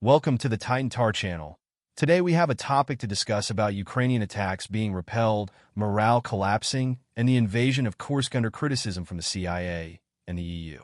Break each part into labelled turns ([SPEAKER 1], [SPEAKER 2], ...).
[SPEAKER 1] Welcome to the Titan Tar channel. Today we have a topic to discuss about Ukrainian attacks being repelled, morale collapsing, and the invasion of Kursk under criticism from the CIA and the EU.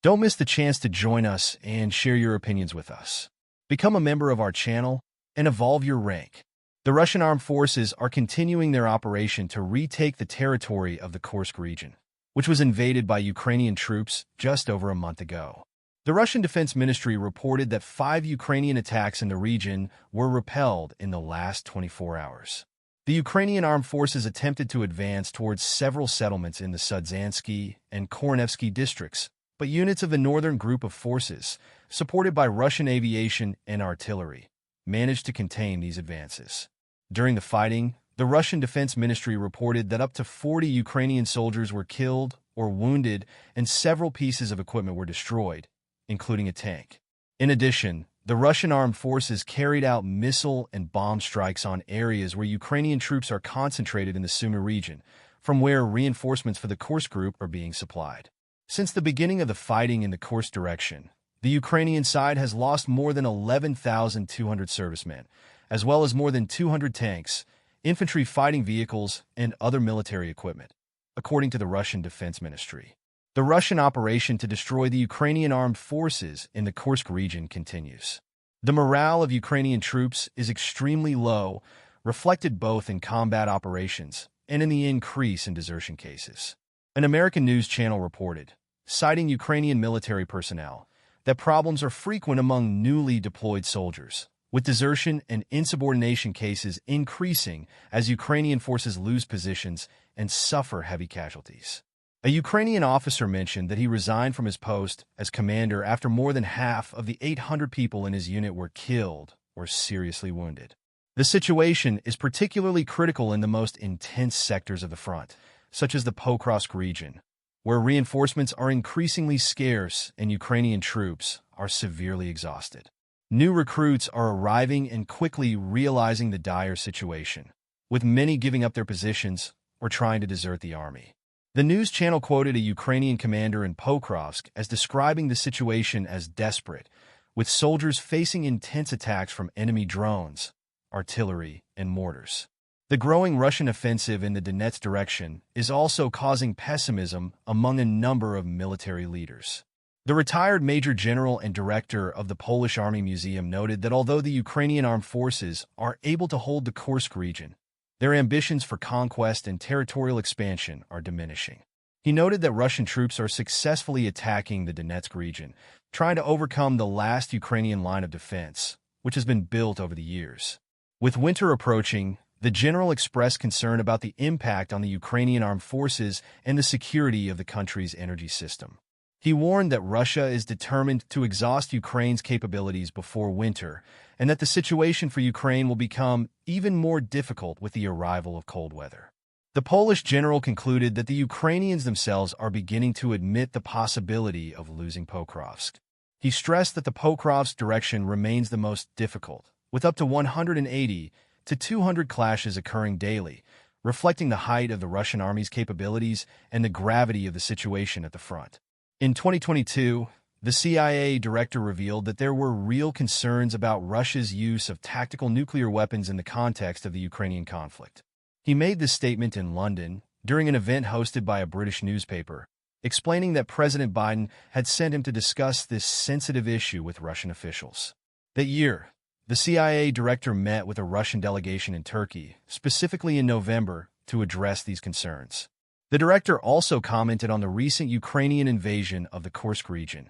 [SPEAKER 1] Don't miss the chance to join us and share your opinions with us. Become a member of our channel and evolve your rank. The Russian armed forces are continuing their operation to retake the territory of the Kursk region, which was invaded by Ukrainian troops just over a month ago. The Russian Defense Ministry reported that 5 Ukrainian attacks in the region were repelled in the last 24 hours. The Ukrainian Armed Forces attempted to advance towards several settlements in the Sudzansky and Kornevsky districts, but units of the Northern Group of Forces, supported by Russian aviation and artillery, managed to contain these advances. During the fighting, the Russian Defense Ministry reported that up to 40 Ukrainian soldiers were killed or wounded and several pieces of equipment were destroyed, including a tank. In addition, the Russian armed forces carried out missile and bomb strikes on areas where Ukrainian troops are concentrated in the Sumy region, from where reinforcements for the Kursk group are being supplied. Since the beginning of the fighting in the Kursk direction, the Ukrainian side has lost more than 11,200 servicemen, as well as more than 200 tanks, infantry fighting vehicles, and other military equipment, according to the Russian Defense Ministry. The Russian operation to destroy the Ukrainian armed forces in the Kursk region continues. The morale of Ukrainian troops is extremely low, reflected both in combat operations and in the increase in desertion cases. An American news channel reported, citing Ukrainian military personnel, that problems are frequent among newly deployed soldiers, with desertion and insubordination cases increasing as Ukrainian forces lose positions and suffer heavy casualties. A Ukrainian officer mentioned that he resigned from his post as commander after more than half of the 800 people in his unit were killed or seriously wounded. The situation is particularly critical in the most intense sectors of the front, such as the Pokrovsk region, where reinforcements are increasingly scarce and Ukrainian troops are severely exhausted. New recruits are arriving and quickly realizing the dire situation, with many giving up their positions or trying to desert the army. The news channel quoted a Ukrainian commander in Pokrovsk as describing the situation as desperate, with soldiers facing intense attacks from enemy drones, artillery, and mortars. The growing Russian offensive in the Donetsk direction is also causing pessimism among a number of military leaders. The retired Major General and Director of the Polish Army Museum noted that although the Ukrainian armed forces are able to hold the Kursk region, their ambitions for conquest and territorial expansion are diminishing. He noted that Russian troops are successfully attacking the Donetsk region, trying to overcome the last Ukrainian line of defense, which has been built over the years. With winter approaching, the general expressed concern about the impact on the Ukrainian armed forces and the security of the country's energy system. He warned that Russia is determined to exhaust Ukraine's capabilities before winter, and that the situation for Ukraine will become even more difficult with the arrival of cold weather. The Polish general concluded that the Ukrainians themselves are beginning to admit the possibility of losing Pokrovsk. He stressed that the Pokrovsk direction remains the most difficult, with up to 180 to 200 clashes occurring daily, reflecting the height of the Russian army's capabilities and the gravity of the situation at the front. In 2022, the CIA director revealed that there were real concerns about Russia's use of tactical nuclear weapons in the context of the Ukrainian conflict. He made this statement in London during an event hosted by a British newspaper, explaining that President Biden had sent him to discuss this sensitive issue with Russian officials. That year, the CIA director met with a Russian delegation in Turkey, specifically in November, to address these concerns. The director also commented on the recent Ukrainian invasion of the Kursk region,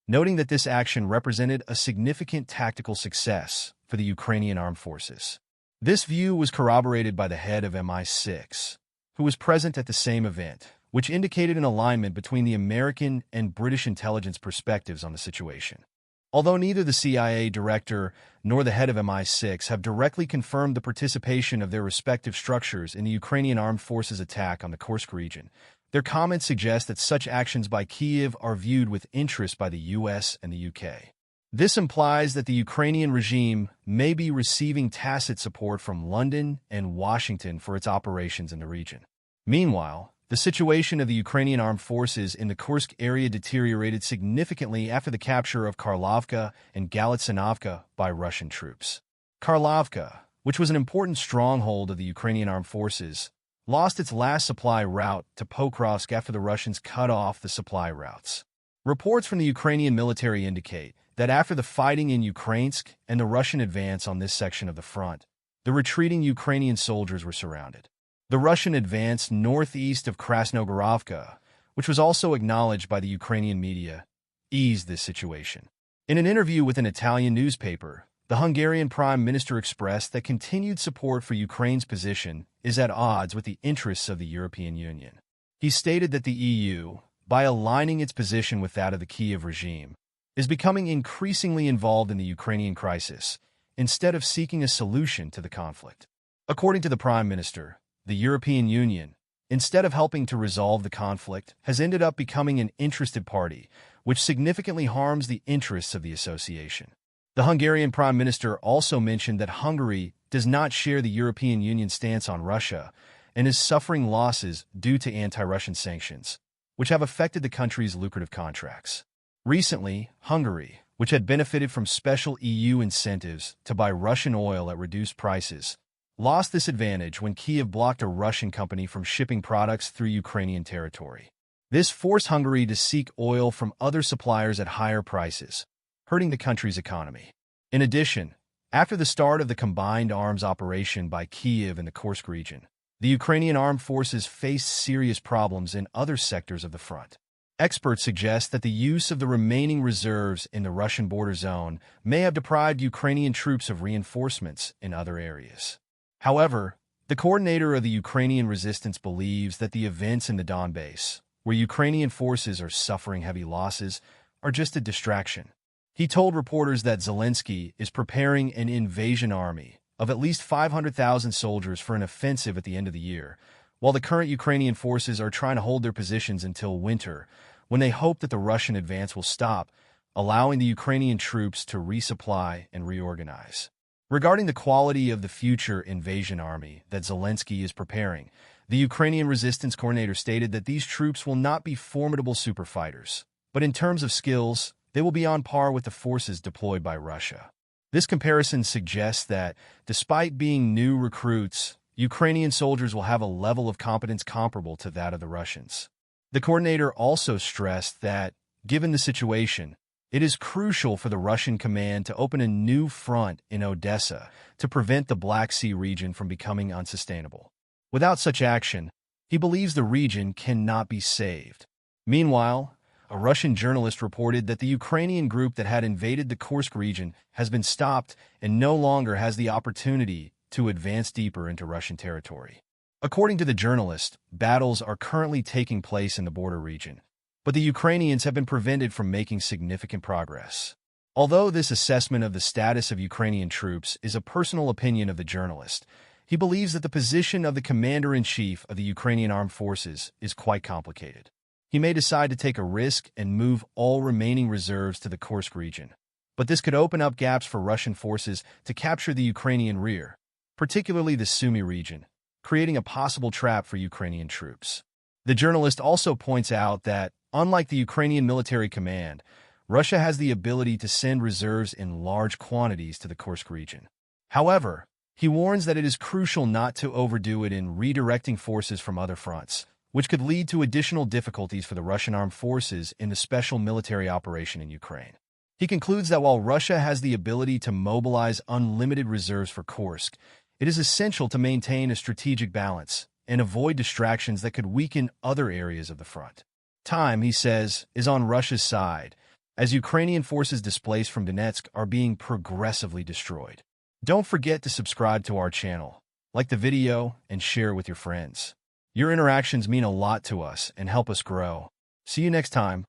[SPEAKER 1] noting that this action represented a significant tactical success for the Ukrainian armed forces. This view was corroborated by the head of MI6, who was present at the same event, which indicated an alignment between the American and British intelligence perspectives on the situation. Although neither the CIA director nor the head of MI6 have directly confirmed the participation of their respective structures in the Ukrainian armed forces attack on the Kursk region, their comments suggest that such actions by Kyiv are viewed with interest by the US and the UK. This implies that the Ukrainian regime may be receiving tacit support from London and Washington for its operations in the region. Meanwhile, The situation of the Ukrainian armed forces in the Kursk area deteriorated significantly after the capture of Karlovka and Galicinovka by Russian troops. Karlovka, which was an important stronghold of the Ukrainian armed forces, lost its last supply route to Pokrovsk after the Russians cut off the supply routes. Reports from the Ukrainian military indicate that after the fighting in Ukrainsk and the Russian advance on this section of the front, the retreating Ukrainian soldiers were surrounded. The Russian advance northeast of Krasnogorovka, which was also acknowledged by the Ukrainian media, eased this situation. In an interview with an Italian newspaper, the Hungarian Prime Minister expressed that continued support for Ukraine's position is at odds with the interests of the European Union. He stated that the EU, by aligning its position with that of the Kyiv regime, is becoming increasingly involved in the Ukrainian crisis, instead of seeking a solution to the conflict. According to the Prime Minister, the European Union, instead of helping to resolve the conflict, has ended up becoming an interested party, which significantly harms the interests of the association. The Hungarian Prime Minister also mentioned that Hungary does not share the European Union stance on Russia and is suffering losses due to anti-Russian sanctions, which have affected the country's lucrative contracts. Recently, Hungary, which had benefited from special EU incentives to buy Russian oil at reduced prices, lost this advantage when Kyiv blocked a Russian company from shipping products through Ukrainian territory. This forced Hungary to seek oil from other suppliers at higher prices, hurting the country's economy. In addition, after the start of the combined arms operation by Kyiv in the Kursk region, the Ukrainian armed forces faced serious problems in other sectors of the front. Experts suggest that the use of the remaining reserves in the Russian border zone may have deprived Ukrainian troops of reinforcements in other areas. However, the coordinator of the Ukrainian resistance believes that the events in the Donbass, where Ukrainian forces are suffering heavy losses, are just a distraction. He told reporters that Zelensky is preparing an invasion army of at least 500,000 soldiers for an offensive at the end of the year, while the current Ukrainian forces are trying to hold their positions until winter, when they hope that the Russian advance will stop, allowing the Ukrainian troops to resupply and reorganize. Regarding the quality of the future invasion army that Zelensky is preparing, the Ukrainian resistance coordinator stated that these troops will not be formidable superfighters, but in terms of skills, they will be on par with the forces deployed by Russia. This comparison suggests that, despite being new recruits, Ukrainian soldiers will have a level of competence comparable to that of the Russians. The coordinator also stressed that, given the situation, it is crucial for the Russian command to open a new front in Odessa to prevent the Black Sea region from becoming unsustainable. Without such action, he believes the region cannot be saved. Meanwhile, a Russian journalist reported that the Ukrainian group that had invaded the Kursk region has been stopped and no longer has the opportunity to advance deeper into Russian territory. According to the journalist, battles are currently taking place in the border region, but the Ukrainians have been prevented from making significant progress. Although this assessment of the status of Ukrainian troops is a personal opinion of the journalist, he believes that the position of the commander-in-chief of the Ukrainian Armed Forces is quite complicated. He may decide to take a risk and move all remaining reserves to the Kursk region, but this could open up gaps for Russian forces to capture the Ukrainian rear, particularly the Sumy region, creating a possible trap for Ukrainian troops. The journalist also points out that, unlike the Ukrainian military command, Russia has the ability to send reserves in large quantities to the Kursk region. However, he warns that it is crucial not to overdo it in redirecting forces from other fronts, which could lead to additional difficulties for the Russian armed forces in the special military operation in Ukraine. He concludes that while Russia has the ability to mobilize unlimited reserves for Kursk, it is essential to maintain a strategic balance and avoid distractions that could weaken other areas of the front. Time, he says, is on Russia's side, as Ukrainian forces displaced from Donetsk are being progressively destroyed. Don't forget to subscribe to our channel, like the video, and share it with your friends. Your interactions mean a lot to us and help us grow. See you next time.